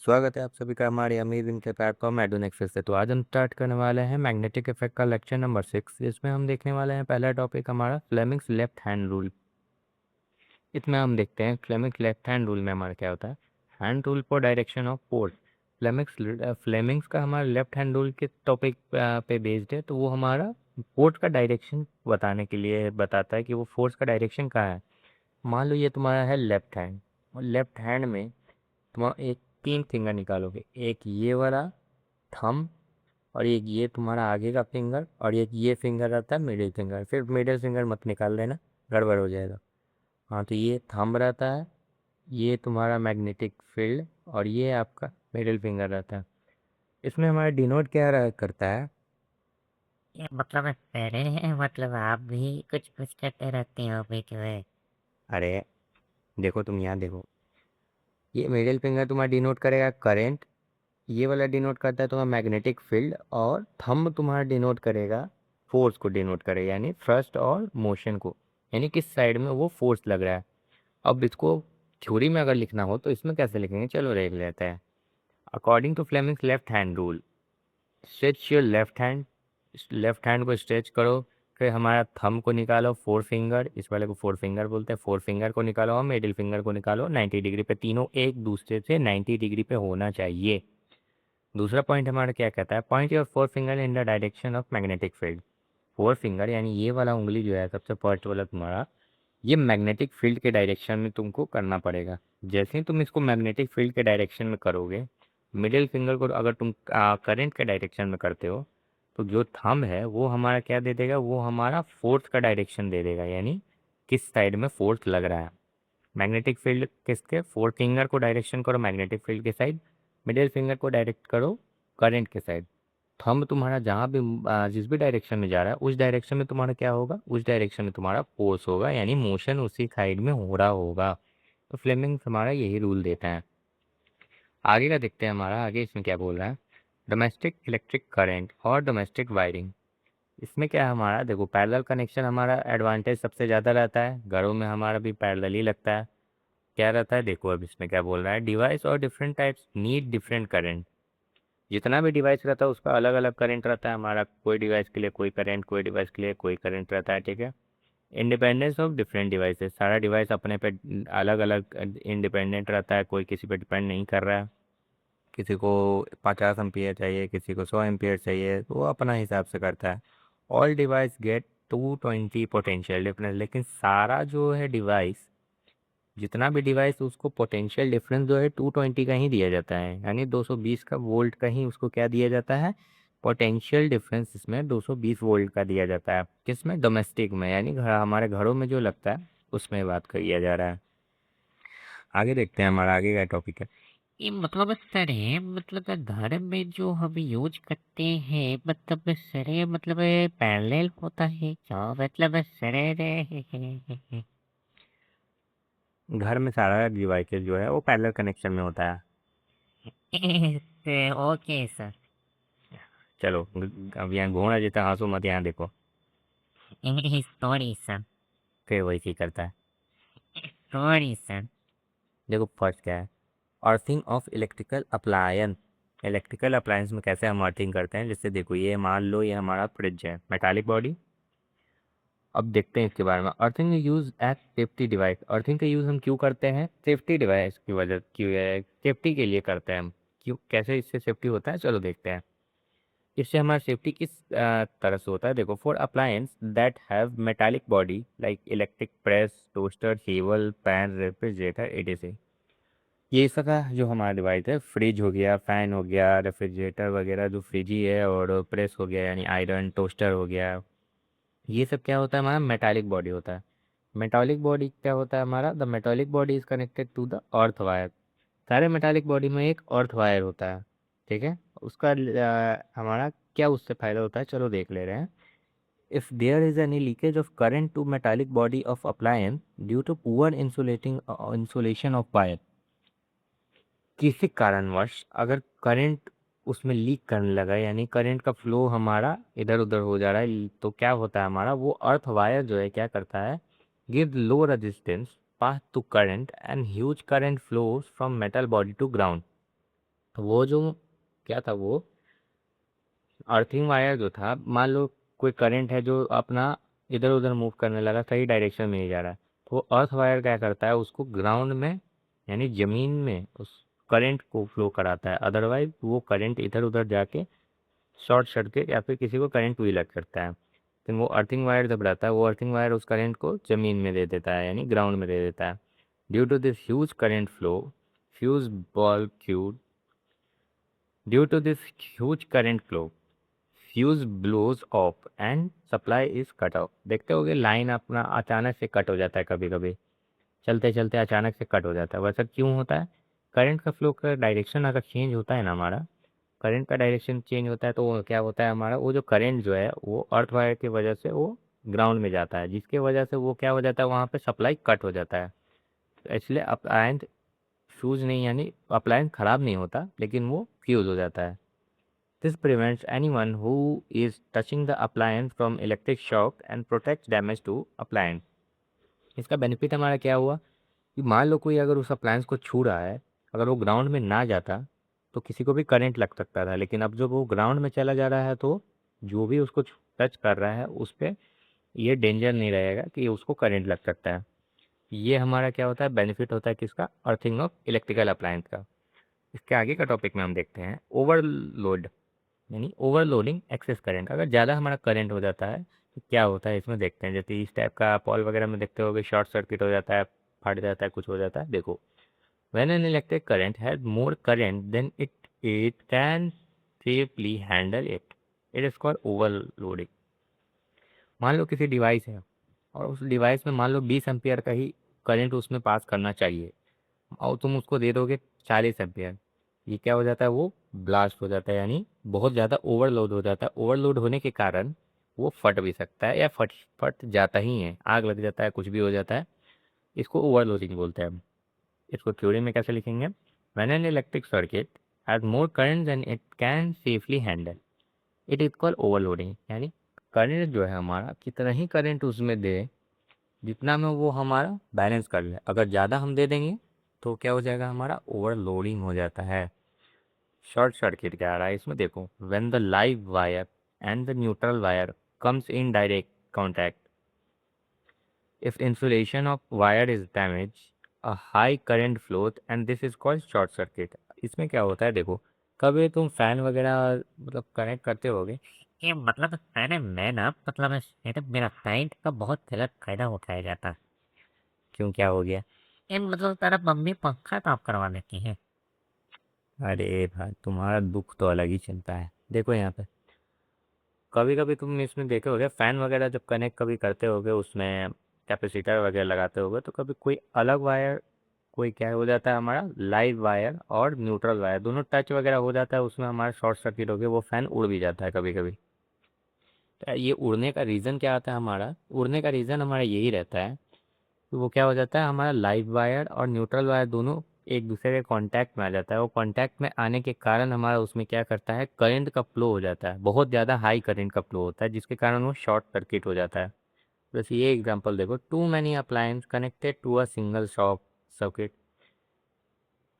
स्वागत है आप सभी का हमारे अमेजिंग के प्लेटफॉर्म एडोनेक्सिस से। तो आज हम स्टार्ट करने वाले हैं मैग्नेटिक इफेक्ट का लेक्चर नंबर 6। इसमें हम देखने वाले हैं पहला टॉपिक हमारा फ्लेमिंग्स लेफ्ट हैंड रूल। इसमें हम देखते हैं फ्लेमिंग्स लेफ्ट हैंड रूल में हमारा क्या होता है। Hand rule for direction of force. Fleming's का हमारा लेफ्ट हैंड रूल के टॉपिक पे बेस्ड है। तो वो हमारा फोर्स का डायरेक्शन बताने के लिए बताता है कि वो फोर्स का डायरेक्शन कहाँ है। मान लो ये तुम्हारा है लेफ्ट हैंड, और लेफ्ट हैंड में तुम एक 3 फिंगर निकालोगे। एक ये वाला थंब, और एक ये तुम्हारा आगे का फिंगर, और एक ये फिंगर रहता है मिडिल फिंगर। फिर मिडिल फिंगर मत निकाल देना, गड़बड़ हो जाएगा। हाँ, तो ये थंब रहता है, ये तुम्हारा मैग्नेटिक फील्ड, और ये आपका मिडिल फिंगर रहता है। इसमें हमारा डिनोट क्या करता है। ये मतलब पहले है मतलब आप भी कुछ कुछ करते रहते हो अभी जो है। अरे देखो, तुम यहाँ देखो, ये मिडिल फिंगर तुम्हारा डिनोट करेगा करंट, ये वाला डिनोट करता है तुम्हारा मैग्नेटिक फील्ड, और थंब तुम्हारा डिनोट करेगा फोर्स को डिनोट करेगा, यानी थ्रस्ट और मोशन को, यानी किस साइड में वो फोर्स लग रहा है। अब इसको थ्योरी में अगर लिखना हो तो इसमें कैसे लिखेंगे, चलो देख लेते हैं। According to Fleming's left hand rule, stretch your left hand को स्ट्रेच करो। फिर हमारा थंब को निकालो, फोर फिंगर, इस वाले को फोर फिंगर बोलते हैं, फोर फिंगर को निकालो और मिडिल फिंगर को निकालो 90 डिग्री पे। तीनों एक दूसरे से 90 डिग्री पे होना चाहिए। दूसरा पॉइंट हमारा क्या कहता है, point your four finger in the direction of magnetic field. Four finger यानी ये वाला उंगली जो है सबसे फर्स्ट वाला तुम्हारा, ये मैग्नेटिक फील्ड के डायरेक्शन में तुमको करना पड़ेगा। जैसे ही तुम इसको मैग्नेटिक फील्ड के डायरेक्शन में करोगे, मिडिल फिंगर को अगर तुम करंट के डायरेक्शन में करते हो, तो जो थंब है वो हमारा क्या दे देगा, वो हमारा फोर्स का डायरेक्शन दे देगा, यानी किस साइड में फोर्स लग रहा है। मैग्नेटिक फील्ड किसके, फोर फिंगर को डायरेक्शन करो मैग्नेटिक फील्ड के साइड, मिडिल फिंगर को डायरेक्ट करो करंट के साइड। थंब तुम्हारा जहाँ भी जिस भी डायरेक्शन में जा रहा है उस डायरेक्शन में तुम्हारा क्या होगा, उस डायरेक्शन में तुम्हारा फोर्स होगा, यानी मोशन उसी साइड में हो रहा होगा। तो फ्लेमिंग्स हमारा यही रूल देता है। आगे का देखते हैं हमारा, आगे इसमें क्या बोल रहा है। डोमेस्टिक इलेक्ट्रिक करंट और डोमेस्टिक वायरिंग। इसमें क्या है हमारा, देखो पैरेलल कनेक्शन हमारा एडवांटेज सबसे ज़्यादा रहता है, घरों में हमारा भी पैरेलल ही लगता है। क्या रहता है, देखो अब इसमें क्या बोल रहा है, डिवाइस और different types need different current. जितना भी डिवाइस रहता है उसका अलग अलग करंट रहता है हमारा, कोई डिवाइस के लिए कोई करंट, कोई डिवाइस के लिए कोई करंट रहता है, ठीक है। इंडिपेंडेंस ऑफ डिफरेंट डिवाइसेस, सारा डिवाइस अपने पे अलग अलग इंडिपेंडेंट रहता है, कोई किसी पे डिपेंड नहीं कर रहा है। किसी को 50 एम्पियर चाहिए, किसी को 100 एम्पियर चाहिए, तो वो अपना हिसाब से करता है। All device get 220 potential difference, लेकिन सारा जो है डिवाइस, जितना भी डिवाइस उसको पोटेंशियल डिफरेंस जो है 220 का ही दिया जाता है, यानी 220 का वोल्ट का ही उसको क्या दिया जाता है, पोटेंशियल डिफरेंस इसमें 220 वोल्ट का दिया जाता है। किसमें, डोमेस्टिक में, यानी हमारे घरों में जो लगता है उसमें बात किया जा रहा है। आगे देखते हैं, हमारा आगे का टॉपिक है। ये मतलब सर है मतलब घर में जो हम यूज करते हैं मतलब सर ये मतलब पैरेलल होता है क्या मतलब सर रे। घर में सारा डिवाइसेस जो है वो पैरेलल कनेक्शन में होता है। Okay sir. चलो, अब यहाँ घोड़ा जितना हाँसू मत, यहाँ देखो, सॉरी सर। फिर वैसे ही करता है। Sorry sir. देखो फर्स्ट क्या है, earthing of electrical appliance. Electrical appliance में कैसे हम अर्थिंग करते हैं, जैसे देखो ये मान लो ये हमारा फ्रिज है, मेटालिक बॉडी। अब देखते हैं इसके बारे में। Earthing use as safety device, earthing का यूज़ हम क्यों करते हैं, सेफ्टी डिवाइस की वजह, क्यों है, सेफ्टी के लिए करते हैं हम। क्यों, कैसे इससे सेफ्टी होता है, चलो देखते हैं। इससे हमारा सेफ्टी किस तरह से होता है, देखो for appliance that have metallic body like electric press, toaster, table, pan, refrigerator, etc। ये इसका जो हमारा डिवाइस है, फ्रिज हो गया, फैन हो गया, रेफ्रिजरेटर वगैरह जो फ्रिज ही है, और प्रेस हो गया यानी आयरन, टोस्टर हो गया, ये सब क्या होता है, हमारा मेटालिक बॉडी होता है। मेटालिक बॉडी क्या होता है हमारा, the metallic body is connected to the earth wire. सारे मेटालिक बॉडी में एक अर्थ वायर होता है, ठीक है। उसका हमारा क्या उससे फायदा होता है, चलो देख ले रहे हैं। If there is any leakage of current to metallic body of appliance due to poor insulating insulation of wire, किसी कारणवश अगर करंट उसमें लीक करने लगा, यानी करंट का फ्लो हमारा इधर उधर हो जा रहा है, तो क्या होता है हमारा, वो अर्थ वायर जो है क्या करता है, give low resistance path to current and huge current flows from metal body to ground. तो वो जो क्या था, वो अर्थिंग वायर जो था, मान लो कोई करंट है जो अपना इधर उधर मूव करने लगा, सही डायरेक्शन में नहीं जा रहा है, तो वो अर्थ वायर क्या करता है, उसको ग्राउंड में यानी जमीन में उस करंट को फ्लो कराता है। अदरवाइज वो करंट इधर उधर जाके शॉर्ट सर्किट या फिर किसी को करंट भी लग सकता है। लेकिन वो अर्थिंग वायर जब रहता है, वो अर्थिंग वायर उस करंट को ज़मीन में दे देता है, यानी ग्राउंड में दे देता है। Due to this huge current flow, fuse bulb could due to this huge current flow, fuse blows off and supply is cut off. देखते होगे लाइन अपना अचानक से कट हो जाता है, कभी कभी चलते चलते अचानक से कट हो जाता है। वैसा क्यों होता है? करंट का फ्लो का डायरेक्शन अगर चेंज होता है ना, हमारा करंट का डायरेक्शन चेंज होता है, तो वो क्या होता है, हमारा वो जो करंट जो है वो अर्थ वायर की वजह से वो ग्राउंड में जाता है, जिसके वजह से वो क्या हो जाता है, वहाँ पे सप्लाई कट हो जाता है। तो इसलिए अप्लायंस फ्यूज नहीं, यानी अप्लायंस ख़राब नहीं होता, लेकिन वो फ्यूज हो जाता है। This prevents anyone who is touching the appliance from electric shock and protects damage to appliance. इसका बेनिफिट हमारा क्या हुआ कि मान लो कोई अगर उस अप्लायंस को छू रहा है, अगर वो ग्राउंड में ना जाता तो किसी को भी करंट लग सकता था, लेकिन अब जब वो ग्राउंड में चला जा रहा है तो जो भी उसको टच कर रहा है उस पर ये डेंजर नहीं रहेगा कि उसको करंट लग सकता है। ये हमारा क्या होता है, बेनिफिट होता है किसका, अर्थिंग ऑफ इलेक्ट्रिकल अप्लायंस का। इसके आगे का टॉपिक में हम देखते हैं ओवरलोड, यानी ओवरलोडिंग एक्सेस करंट। अगर ज़्यादा हमारा करंट हो जाता है तो क्या होता है, इसमें देखते हैं। जैसे इस टाइप का पॉल वगैरह में देखते होगे, शॉर्ट सर्किट हो जाता है, फट जाता है, कुछ हो जाता है। देखो, when an electric current has more current than it can safely handle it is called overloading। मान लो किसी डिवाइस है और उस डिवाइस में मान लो 20 एम्पियर का ही करंट उसमें पास करना चाहिए, और तुम उसको दे दोगे 40 एम्पियर। ये क्या हो जाता है, वो ब्लास्ट हो जाता है, यानी बहुत ज़्यादा ओवरलोड हो जाता है। ओवरलोड होने के कारण वो फट भी सकता है, या फट फट जाता ही है, आग लग जाता है, कुछ भी हो जाता है। इसको ओवरलोडिंग बोलते हैं हम। इसको थ्योरी में कैसे लिखेंगे, when an electric circuit has more current than it can safely handle it is called overloading. यानी करंट जो है हमारा, कितना ही करंट उसमें दे, जितना में वो हमारा बैलेंस कर ले। अगर ज़्यादा हम दे देंगे तो क्या हो जाएगा, हमारा ओवरलोडिंग हो जाता है। शॉर्ट सर्किट क्या आ रहा है इसमें, देखो, when the live wire and the neutral wire comes in direct contact, if insulation of wire is damaged, a high current flows and this is called short circuit। इसमें क्या होता है, देखो, कभी तुम फैन वगैरह मतलब कनेक्ट करते होगे। ये मतलब अरे मैं ना मतलब मेरा क्लाइंट का बहुत गलत फायदा उठाया जाता है। क्यों, क्या हो गया? ये मतलब तेरा मम्मी पंखा साफ करवा देती है। अरे भाई, तुम्हारा दुख तो अलग ही चलता है। देखो यहाँ पे कभी कभी तुम इसमें देखे होगे, फैन वगैरह जब कनेक्ट कभी करते होगे, उसमें कैपेसिटर वगैरह लगाते होगे, तो कभी कोई अलग वायर, कोई क्या हो जाता है, हमारा लाइव वायर और न्यूट्रल वायर दोनों टच वगैरह हो जाता है, उसमें हमारा शॉर्ट सर्किट हो गया, वो फैन उड़ भी जाता है कभी कभी। तो ये उड़ने का रीज़न क्या आता है, हमारा उड़ने का रीज़न हमारा यही रहता है कि वो क्या हो जाता है, हमारा लाइव वायर और न्यूट्रल वायर दोनों एक दूसरे के कांटेक्ट में आ जाता है। वो कांटेक्ट में आने के कारण हमारा उसमें क्या करता है, करंट का फ्लो हो जाता है, बहुत ज़्यादा हाई करंट का फ्लो होता है, जिसके कारण वो शॉर्ट सर्किट हो जाता है। जैसे ये एग्जांपल देखो, too many appliances connected to a single shop circuit.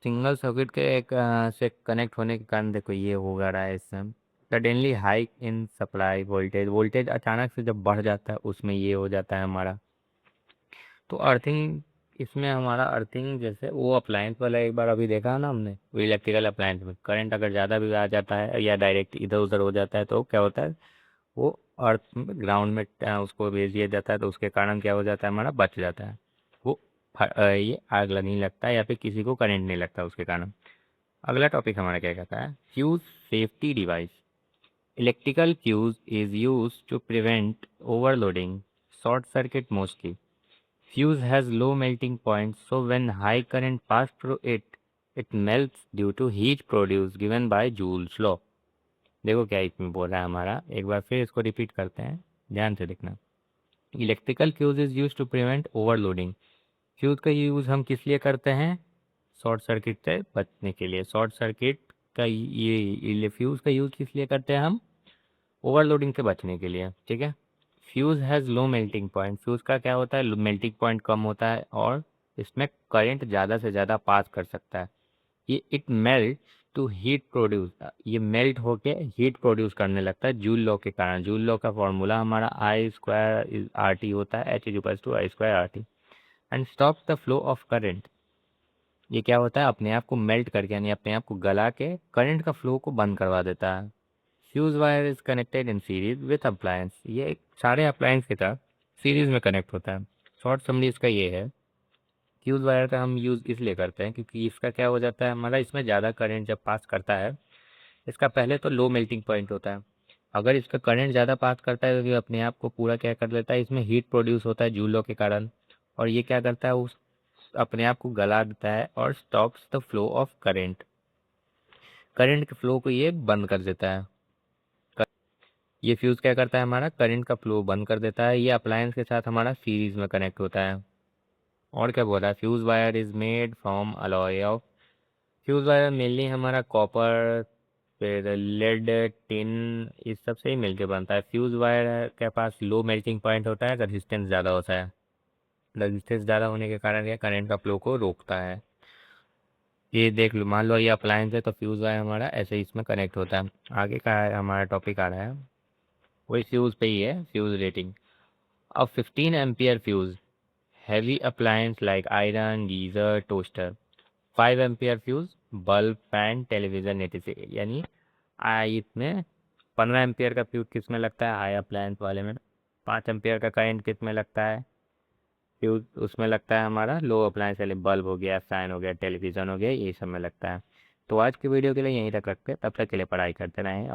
Single circuit के एक से कनेक्ट होने के कारण देखो ये हो रहा है इसमें, suddenly hike in supply voltage, voltage अचानक से जब बढ़ जाता है उसमें ये हो जाता है हमारा। तो अर्थिंग, इसमें हमारा अर्थिंग जैसे वो अप्लायंस वाला एक बार अभी देखा ना हमने, वो इलेक्ट्रिकल अप्लायंस में करंट अगर ज़्यादा भी आ जाता है या डायरेक्ट इधर उधर हो जाता है तो क्या होता है, वो अर्थ ग्राउंड में उसको भेज दिया जाता है, तो उसके कारण क्या हो जाता है, हमारा बच जाता है। वो ये आग लगने लगता है या फिर किसी को करंट नहीं लगता उसके कारण। अगला टॉपिक हमारा क्या कहता है, fuse safety device. Electrical fuse is use to prevent overloading, short circuit mostly. Fuse has low melting point, so when high current pass through it, it melts due to heat produced given by Joule's law। देखो क्या इसमें बोल रहा है हमारा, एक बार फिर इसको रिपीट करते हैं, ध्यान से देखना। Electrical fuse is use to prevent overloading. Fuse का यूज़ हम किस लिए करते हैं, शॉर्ट सर्किट से बचने के लिए। शॉर्ट सर्किट का ये फ्यूज़ का यूज़ किस लिए करते हैं हम, ओवरलोडिंग से बचने के लिए, ठीक है। Fuse has low melting point, fuse का क्या होता है, मेल्टिंग पॉइंट कम होता है और इसमें करंट ज़्यादा से ज़्यादा पास कर सकता है। ये it melt to heat produce, ये मेल्ट होके हीट प्रोड्यूस करने लगता है जूल लॉ के कारण। जूल लॉ का फॉर्मूला हमारा आई स्क्वायर आर टी होता है, H is equal to I square R T. And stop the flow of current, ये क्या होता है, अपने आप को मेल्ट करके यानी अपने आप को गला के करंट का फ्लो को बंद करवा देता है। Fuse wire is connected in series with appliance, ये सारे अप्लायंस के साथ सीरीज में कनेक्ट होता है। शॉर्ट समरी इसका ये है, फ्यूज वायर का हम यूज़ इसलिए करते हैं क्योंकि इसका क्या हो जाता है हमारा, इसमें ज़्यादा करंट जब पास करता है, इसका पहले तो लो मेल्टिंग पॉइंट होता है। अगर इसका करंट ज़्यादा पास करता है तो ये अपने आप को पूरा क्या कर देता है, इसमें हीट प्रोड्यूस होता है जूल लॉ के कारण, और ये क्या करता है, उस अपने आप को गला देता है और stops the flow of current, current के फ्लो को ये बंद कर देता है। ये फ्यूज़ क्या करता है, हमारा करंट का फ्लो बंद कर देता है। ये अप्लायंस के साथ हमारा सीरीज में कनेक्ट होता है। और क्या बोला है, fuse wire is made from alloy of, fuse wire mainly हमारा कॉपर, फिर लेड, टिन, इस सब से ही मिलके बनता है। फ्यूज़ वायर के पास लो मेल्टिंग पॉइंट होता है, रेजिस्टेंस ज़्यादा होता है। रेजिस्टेंस ज़्यादा होने के कारण ये करंट का फ्लो को रोकता है। ये देख लो, मान लो ये अप्लायंस है तो फ्यूज़ वायर हमारा ऐसे ही इसमें कनेक्ट होता है। आगे का हमारा टॉपिक आ रहा है, वही फ्यूज़ पे ही है, फ्यूज़ रेटिंग। अब 15 ampere fuse, heavy appliance like iron, geyser, toaster। 5 ampere fuse, bulb, fan, television, etc। यानी इसमें 15 एम्पियर का फ्यूज किस में लगता है, हाई अप्लायंस वाले में। 5 एम्पियर का करंट किस में लगता है, फ्यूज उसमें लगता है हमारा लो अप्लायंस वाले, बल्ब हो गया, फैन हो गया, टेलीविजन हो गया, ये सब में लगता है। तो आज की वीडियो के लिए यहीं तक रखते हैं, तब तक के लिए पढ़ाई करते रहें।